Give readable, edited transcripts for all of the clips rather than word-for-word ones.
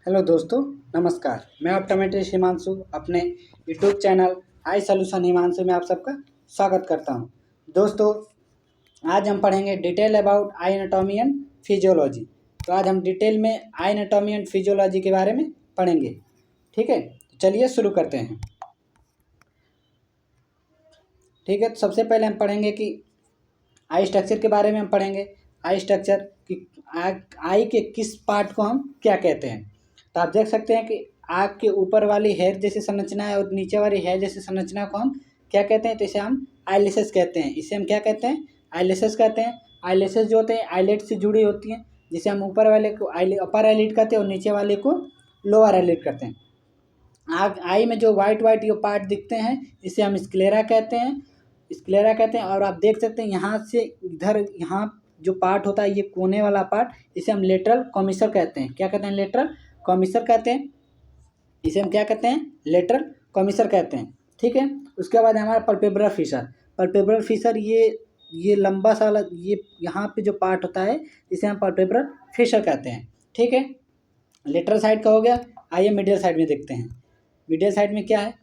Hello दोस्तों, नमस्कार। मैं ऑप्टोमेट्रिस्ट हिमांशु अपने यूट्यूब चैनल आई सॉल्यूशन हिमांशु में आप सबका स्वागत करता हूं। दोस्तों, आज हम पढ़ेंगे detail about I anatomy and physiology. तो आज हम डिटेल में आई एनाटॉमी एंड फिजियोलॉजी के बारे में पढ़ेंगे। ठीक है, तो चलिए शुरू करते हैं। ठीक है, तो सबसे पहले हम पढ़ेंगे कि आई स्ट्रक्चर के बारे में हम पढ़ेंगे। आई स्ट्रक्चर कि आई के किस पार्ट को हम क्या कहते हैं। तो आप देख सकते हैं कि आँख के ऊपर वाली हेयर जैसी संरचना है और नीचे वाली हेयर जैसी संरचना को हम क्या कहते हैं। तो इसे हम आईलेसेस कहते हैं। इसे हम क्या कहते हैं? आईलेसेस कहते हैं। आईलेसेस जो होते हैं आईलेट से जुड़ी होती हैं, जिसे हम ऊपर वाले को अपर आईलिड कहते हैं और नीचे वाले को लोअर आईलिड कहते हैं। आई में जो वाइट ये पार्ट दिखते हैं इसे हम स्क्लेरा कहते हैं। और आप देख सकते हैं यहाँ से इधर यहाँ जो पार्ट होता है ये कोने वाला पार्ट, इसे हम लेटरल कॉमिसर कहते हैं। क्या कहते हैं? लेटरल कॉमिसर कहते हैं। इसे हम क्या कहते हैं? लेटरल कॉमिसर कहते हैं। ठीक है, उसके बाद हमारा पल्पेब्रल फिशर। ये लंबा सा वाला ये यहाँ पे जो पार्ट होता है इसे हम पल्पेब्रल फिशर कहते हैं। ठीक है, लेटरल साइड का हो गया। आइए मीडियल साइड में देखते हैं। मीडियल साइड में क्या है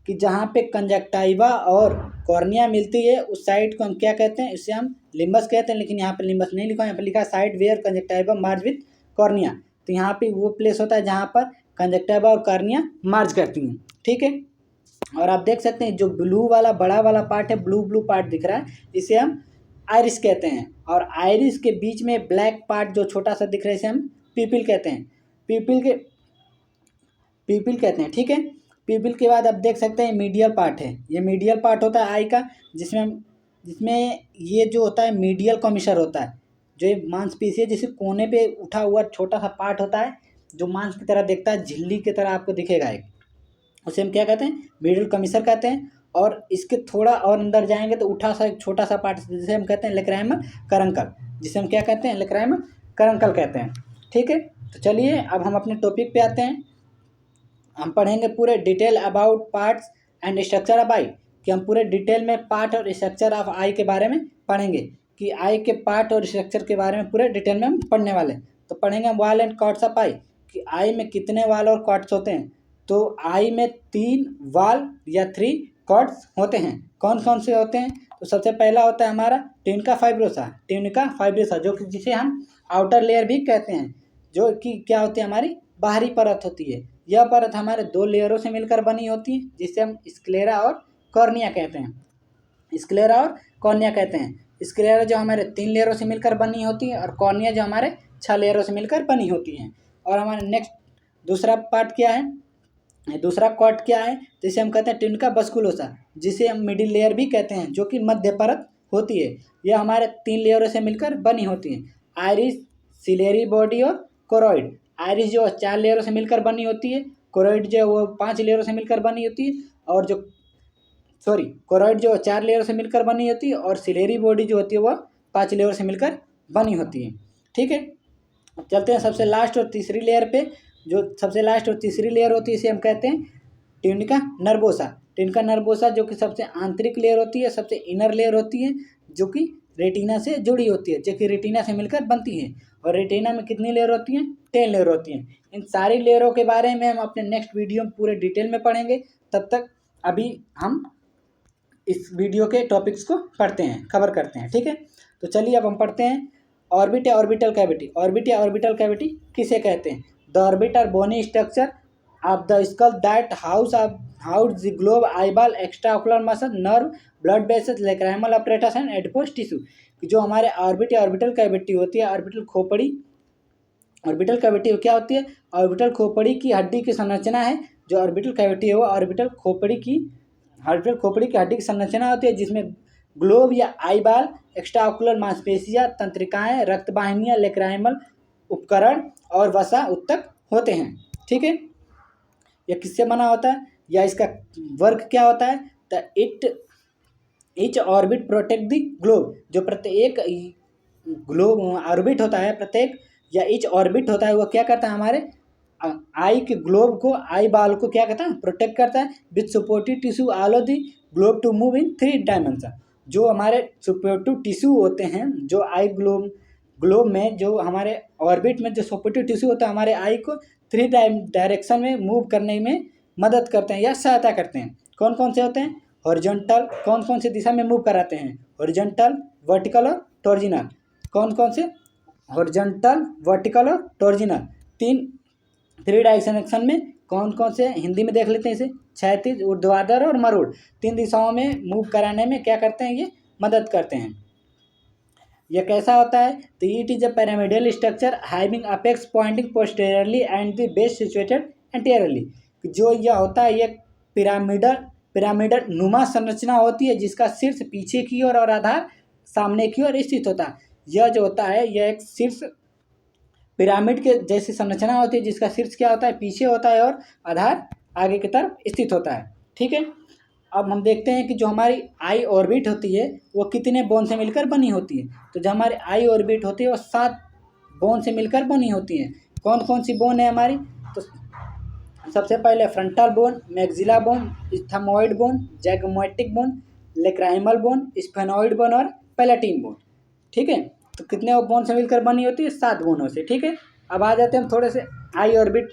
कि जहाँ पे कंजक्टाइवा और कॉर्निया मिलती है उस साइड को हम क्या कहते हैं? इसे हम लिम्बस कहते हैं। लेकिन यहाँ पे लिम्बस नहीं लिखा है, यहाँ पे लिखा है side where conjunctiva merge with cornea. तो यहाँ पे वो प्लेस होता है जहाँ पर कंजक्टाइवा और कॉर्निया मार्ज करती हैं। ठीक है, और आप देख सकते हैं जो ब्लू वाला बड़ा वाला पार्ट है, ब्लू पार्ट दिख रहा है, इसे हम आइरिस कहते हैं। और आइरिस के बीच में ब्लैक पार्ट जो छोटा सा दिख रहा है इसे हम पीपिल कहते हैं। पीपिल कहते हैं। ठीक है, पीपिल के बाद आप देख सकते हैं मीडियल पार्ट है। ये मीडियल पार्ट होता है आई का, जिसमें ये जो होता है मीडियल कॉमिसर होता है। जो ये मांसपेशी है जिसे कोने पे उठा हुआ छोटा सा पार्ट होता है जो मांस की तरह दिखता है, झिल्ली की तरह आपको दिखेगा एक, उसे हम क्या कहते हैं? मीडियल कॉमिसर कहते हैं। और इसके थोड़ा और अंदर जाएंगे तो उठा सा एक छोटा सा पार्ट जिसे हम कहते हैं लेक्राइमल करंकल, जिसे हम क्या कहते हैं? लेक्राइमल करंकल कहते हैं। ठीक है, तो चलिए अब हम अपने टॉपिक पे आते हैं। हम पढ़ेंगे पूरे detail about parts and structure of eye, कि हम पूरे डिटेल में पार्ट और स्ट्रक्चर ऑफ आई के बारे में पढ़ेंगे, कि आई के पार्ट और स्ट्रक्चर के बारे में पूरे डिटेल में हम पढ़ने वाले हैं। तो पढ़ेंगे हम वाल एंड कॉर्ड्स ऑफ आई, कि आई में कितने वाल और कॉर्ड्स होते हैं। तो आई में 3 वाल या 3 कॉर्ड्स होते हैं। कौन कौन से होते हैं? तो सबसे पहला होता है हमारा ट्यूनिका फाइब्रोसा, जो कि जिसे हम आउटर लेयर भी कहते हैं, जो कि क्या होती है? हमारी बाहरी परत होती है। यह परत हमारे 2 लेयरों से मिलकर बनी होती है, जिसे हम स्क्लेरा और कॉर्निया कहते हैं। स्क्लेरा जो हमारे 3 लेयरों से मिलकर बनी होती है और कॉर्निया जो हमारे 6 लेयरों से मिलकर बनी होती हैं। और हमारा नेक्स्ट दूसरा पार्ट क्या है? दूसरा कॉर्ड क्या है? तो इसे हम कहते हैं ट्यूनिका बस्कुलोसा, जिसे हम मिडिल लेयर भी कहते हैं, जो कि मध्य परत होती है। यह हमारे 3 लेयरों से मिलकर बनी होती है, आइरिस, सिलेरी बॉडी और कोरोइड। आइरिस जो 4 लेयरों से मिलकर बनी होती है, कोरोइड जो वो 5 लेयरों से मिलकर बनी होती है, और कोरोइड जो 4 लेयरों से मिलकर बनी होती है, और सिलेरी बॉडी जो होती है वह 5 लेयरों से मिलकर बनी होती है। ठीक है, चलते हैं सबसे लास्ट और तीसरी लेयर पे। जो सबसे लास्ट और तीसरी लेयर होती है इसे हम कहते हैं ट्यूनिका नर्वोसा, जो कि सबसे आंतरिक लेयर होती है, सबसे इनर लेयर होती है, जो कि रेटिना से जुड़ी होती है, जो कि रेटिना से मिलकर बनती है। और रेटिना में कितनी लेयर होती हैं? 10 लेयर होती हैं। इन सारी लेयरों के बारे में हम अपने नेक्स्ट वीडियो में पूरे डिटेल में पढ़ेंगे। तब तक अभी हम इस वीडियो के टॉपिक्स को कवर करते हैं। ठीक है, तो चलिए अब हम पढ़ते हैं ऑर्बिट या ऑर्बिटल कैविटी किसे कहते हैं? The orbit are bony structure of the skull that house the globe, eyeball, extraocular muscle, nerve, blood vessels, lacrimal apparatus and adipose tissue. जो हमारे ऑर्बिट या ऑर्बिटल कैविटी होती है, ऑर्बिटल कैविटी क्या होती है? ऑर्बिटल खोपड़ी की हड्डी की संरचना है। जो ऑर्बिटल कैविटी है वो ऑर्बिटल खोपड़ी की हड्डी की संरचना होती है, जिसमें ग्लोब या आईबॉल, एक्स्ट्राओकुलर मांसपेशियां, तंत्रिकाएं, रक्तवाहिनियां, लेक्राइमल उपकरण और वसा उत्तक होते हैं। ठीक है, यह किससे बना होता है या इसका वर्क क्या होता है? तो etch orbit protect the globe. जो प्रत्येक ग्लोब ऑर्बिट होता है, प्रत्येक या इच ऑर्बिट होता है, वो क्या करता है? हमारे आई के ग्लोब को, आई बॉल को क्या कहता है? प्रोटेक्ट करता है। With supportive tissue allow the globe to move in 3 dimension. जो हमारे सपोर्टिव टिश्यू होते हैं, जो आई ग्लोब ग्लोब में जो हमारे ऑर्बिट में जो सपोर्टिव टिश्यू होता है हमारे आई को 3 डायरेक्शन में मूव करने में मदद करते हैं या सहायता करते हैं। कौन कौन से होते हैं? हॉरिजॉन्टल, कौन कौन से दिशा में मूव कराते हैं? हॉरिजॉन्टल, वर्टिकल और टॉर्जिनल। कौन कौन से? हॉरिजॉन्टल, वर्टिकल और टॉर्जिनल। 3 डायरेक्शन में कौन कौन से? हिंदी में देख लेते हैं इसे। क्षैतिज, ऊर्ध्वाधर और मरोड़। 3 दिशाओं में मूव कराने में क्या करते हैं? ये मदद करते हैं। यह कैसा होता है? तो it is a pyramidal structure having apex pointing posteriorly and the base situated anteriorly. जो यह होता है, यह पिरामिडल नुमा संरचना होती है जिसका शीर्ष पीछे की ओर और आधार सामने की ओर स्थित होता है। यह जो होता है यह एक शीर्ष पिरामिड के जैसी संरचना होती है जिसका शीर्ष क्या होता है? पीछे होता है और आधार आगे की तरफ स्थित होता है। ठीक है। अब हम देखते हैं कि जो हमारी आई ऑर्बिट होती है वो कितने बोन से मिलकर बनी होती है। तो जो हमारी आई ऑर्बिट होती है वो 7 बोन से मिलकर बनी होती है। कौन कौन सी बोन है हमारी? तो सबसे पहले frontal bone, maxilla bone, ethmoid bone, zygomatic bone, lacrimal bone, sphenoid bone और पैलेटिन बोन। ठीक है। तो कितने बोन से मिलकर बनी होती है? 7 बोनों से। ठीक है। अब आ जाते हैं हम थोड़े से आई ऑर्बिट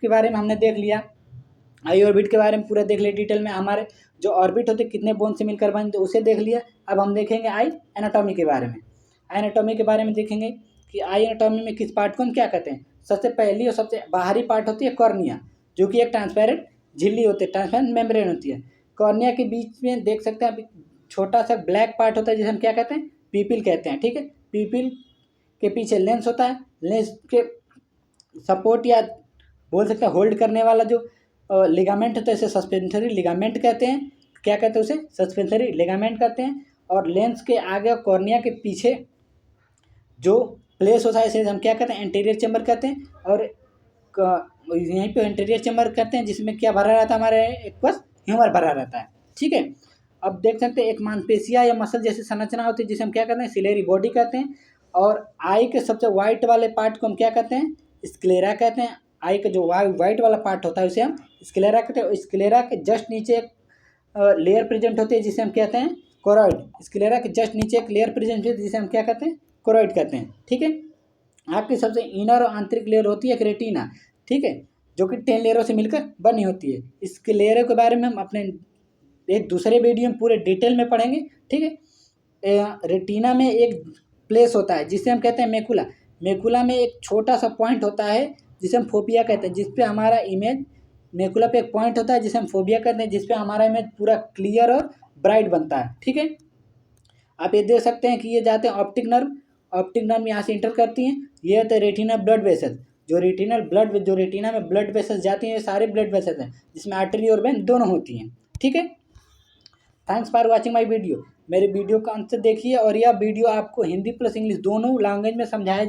के बारे में हमने देख लिया। आई ऑर्बिट के बारे में पूरा देख लिया डिटेल में। हमारे जो ऑर्बिट होते कितने बोन से मिलकर बने तो उसे देख लिया। अब हम देखेंगे आई एनाटॉमी के बारे में। आई एनाटॉमी के बारे में देखेंगे कि आई एनाटॉमी में किस पार्ट को हम क्या कहते हैं। सबसे पहली और सबसे बाहरी पार्ट होती है कॉर्निया, जो कि एक ट्रांसपेरेंट झिल्ली होती है, ट्रांसपेरेंट मेम्ब्रेन होती है। कॉर्निया के बीच में देख सकते हैं अभी छोटा सा ब्लैक पार्ट होता है जिसे हम क्या कहते हैं? पीपिल कहते हैं। ठीक है। पीपिल के पीछे लेंस होता है। लेंस के सपोर्ट या बोल सकते हैं होल्ड करने वाला जो लिगामेंट होता है इसे सस्पेंसरी लिगामेंट कहते हैं। क्या कहते हैं उसे? सस्पेंसरी लिगामेंट कहते हैं। और लेंस के आगे कॉर्निया के पीछे जो प्लेस होता है इसे हम क्या कहते हैं? एंटीरियर चेंबर कहते हैं। और यहीं पे एंटीरियर चेंबर कहते हैं जिसमें क्या भरा रहता है? हमारे एक बस ह्यूमर भरा रहता है। ठीक है। अब देख सकते हैं एक मांसपेशिया या मसल जैसी संरचना होती है जिसे हम क्या कहते हैं? सिलेरी बॉडी कहते हैं। और आई के सबसे वाइट वाले पार्ट को हम क्या कहते हैं? स्क्लेरा कहते हैं। आई का जो वाइट वाला पार्ट होता है उसे हम स्क्लेरा कहते हैं। स्क्लेरा के जस्ट नीचे एक लेयर प्रेजेंट होती है जिसे हम कहते हैं कोरॉइड। स्क्लेरा के जस्ट नीचे एक लेयर प्रेजेंट होती है जिसे हम क्या कहते हैं? कोरॉइड कहते हैं। ठीक है। आपकी सबसे इनर और आंतरिक लेयर होती है एक रेटिना। ठीक है। जो कि 10 लेयरों से मिलकर बनी होती है। इसके लेयरों के बारे में हम अपने एक दूसरे वीडियो में पूरे डिटेल में पढ़ेंगे। ठीक है। रेटिना में एक प्लेस होता है जिसे हम कहते हैं मेकुला। मेकुला में एक छोटा सा पॉइंट होता है जिसे हम फोबिया कहते हैं, जिसपे हमारा इमेज मेकुला पे एक पॉइंट होता है जिसे हम फोबिया कहते हैं, जिसपे हमारा इमेज पूरा क्लियर और ब्राइट बनता है। ठीक है। आप ये देख सकते हैं कि ये जाते हैं ऑप्टिक नर्व यहाँ से इंटर करती हैं। ये होते हैं रेटिना ब्लड वेसल। जो रेटिना में ब्लड वेसल्स जाती हैं ये सारे ब्लड वेसल्स हैं जिसमें आर्टरी और वेन दोनों होती हैं। ठीक है। Thanks for watching my video. मेरे वीडियो का अंत देखिए और यह वीडियो आपको हिंदी प्लस इंग्लिश दोनों लैंग्वेज में समझाया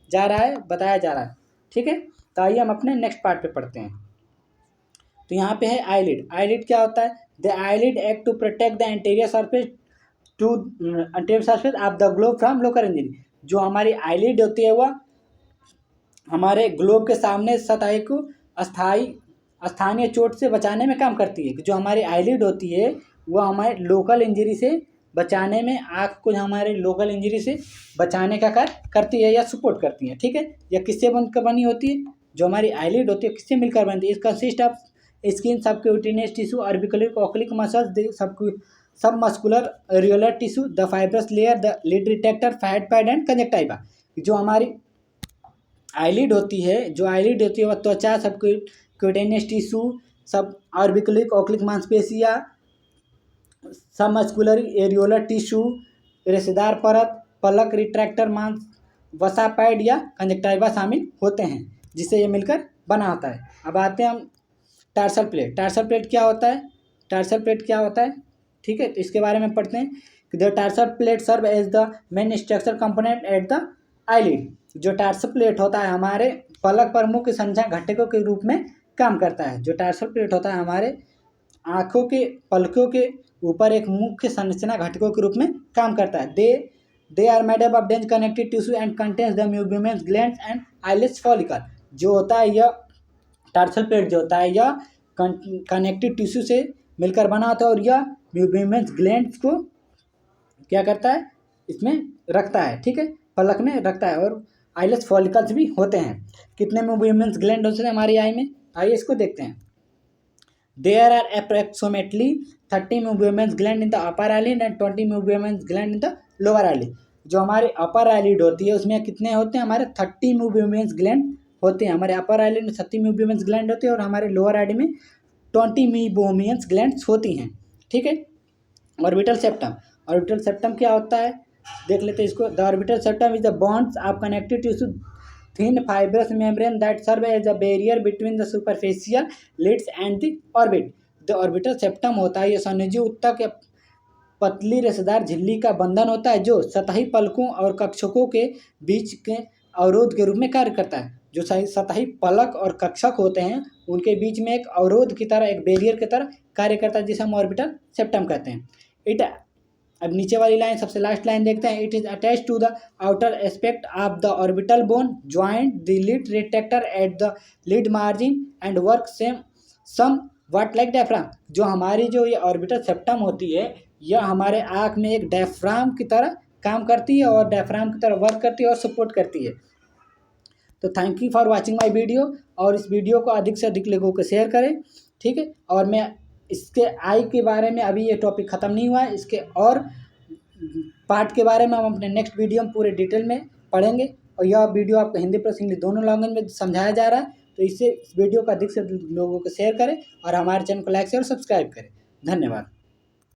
जा रहा है, बताया जा रहा है। ठीक है। तो आइए हम अपने नेक्स्ट पार्ट पे पढ़ते हैं। तो यहाँ पे है आईलिड। आईलिड क्या होता है? The eyelid act to protect the anterior surface of the globe from local injury. जो हमारी आईलिड होती है वह हमारे ग्लोब के सामने सतह को स्थानीय चोट से बचाने में काम करती है। जो हमारी आईलिड होती है वह हमारे लोकल इंजरी से बचाने में, आँख को हमारे लोकल इंजरी से बचाने का कार्य करती है या सपोर्ट करती है। ठीक है। यह किससे बनकर बनी होती है? जो हमारी आईलिड होती है किससे मिलकर बनती है? इस consist of skin, subcutaneous tissue, orbicularis oculi muscles, submuscular areolar tissue, the fibrous layer, the lid retractor, fat pad and conjunctiva. जो हमारी आईलिड होती है वह त्वचा, subcutaneous tissue, suborbicularis oculi मांसपेशिया, सब मस्कुलर एरियोलर टिश्यू, रेशेदार परत, पलक, retractor मांस, वसा पैड या कंजक्टिवा शामिल होते हैं जिससे ये मिलकर बना होता है। अब आते हैं हम टार्सल प्लेट। टार्सल प्लेट क्या होता है? ठीक है। तो इसके बारे में पढ़ते हैं कि the tarsal plate serve as the main structure component at the eyelid. जो टार्सल प्लेट होता है हमारे पलक पर मुख्य संरचना घटकों के रूप में काम करता है। जो टार्सल प्लेट होता है हमारे आँखों के पलकों के ऊपर एक मुख्य संरचना घटकों के रूप में काम करता है। They are made up of dense connective tissue and contains the meibomian glands and eyelid follicle. जो होता है यह टार्सल प्लेट जो होता है यह कनेक्टिव टिश्यू से मिलकर बना होता है और यह म्यूबियम्स ग्लैंड्स को क्या करता है? इसमें रखता है, ठीक है, पलक में रखता है। और आईलेस फॉलिकल्स भी होते हैं। कितने मूवमेंट्स ग्लैंड होते हैं हमारी आई में, आइए इसको देखते हैं। There are approximately 30 movements gland in the upper eyelid and 20 movements gland in the lower eyelid. जो हमारी अपर आईलिड होती है उसमें कितने होते हैं हमारे 30 मूवमेंट्स ग्लैंड होते हैं। हमारे अपर आईलिड में 30 मूवमेंट्स ग्लैंड होते हैं और हमारे लोअर आईलिड में 20 मूवमेंट्स ग्लैंड्स होती हैं, ठीक है। ऑर्बिटल सेप्टम, ऑर्बिटल सेप्टम क्या होता है देख लेते हैं इसको। The orbital septum is the bonds are connected to thin fibrous membrane that serve as a barrier between the superficial lids and the orbit। the orbital septum होता है ये संयोजी ऊतक या पतली रेशेदार झिल्ली का बंधन होता है जो सतही पलकों और कक्षकों के बीच के अवरोध के रूप में कार्य करता है। जो सतही पलक और कक्षक होते हैं उनके बीच में एक अवरोध की तरह, एक बैरियर की तरह कार्य करता है जिसे हम ऑर्बिटल सेप्टम कहते हैं। इट, अब नीचे वाली लाइन सबसे लास्ट लाइन देखते हैं। It is attach to the outer aspect of the orbital bone joint the lid retractor at the lid margin and work somewhat like diaphragm. जो हमारी जो ये ऑर्बिटल सेप्टम होती है यह हमारे आँख में एक डायफ्राम की तरह काम करती है और डायफ्राम की तरह वर्क करती है और सपोर्ट करती है। तो thank you for watching my video, और इस वीडियो को अधिक से अधिक लोगों को शेयर करें, ठीक है। और मैं इसके आई के बारे में, अभी ये टॉपिक ख़त्म नहीं हुआ है, इसके और पार्ट के बारे में हम अपने नेक्स्ट वीडियो में पूरे डिटेल में पढ़ेंगे। और यह वीडियो आपको हिंदी प्लस इंग्लिश दोनों लैंग्वेज में समझाया जा रहा है। तो इससे इस वीडियो को अधिक से अधिक लोगों को शेयर करें और हमारे चैनल को लाइक शेयर और सब्सक्राइब करें। धन्यवाद।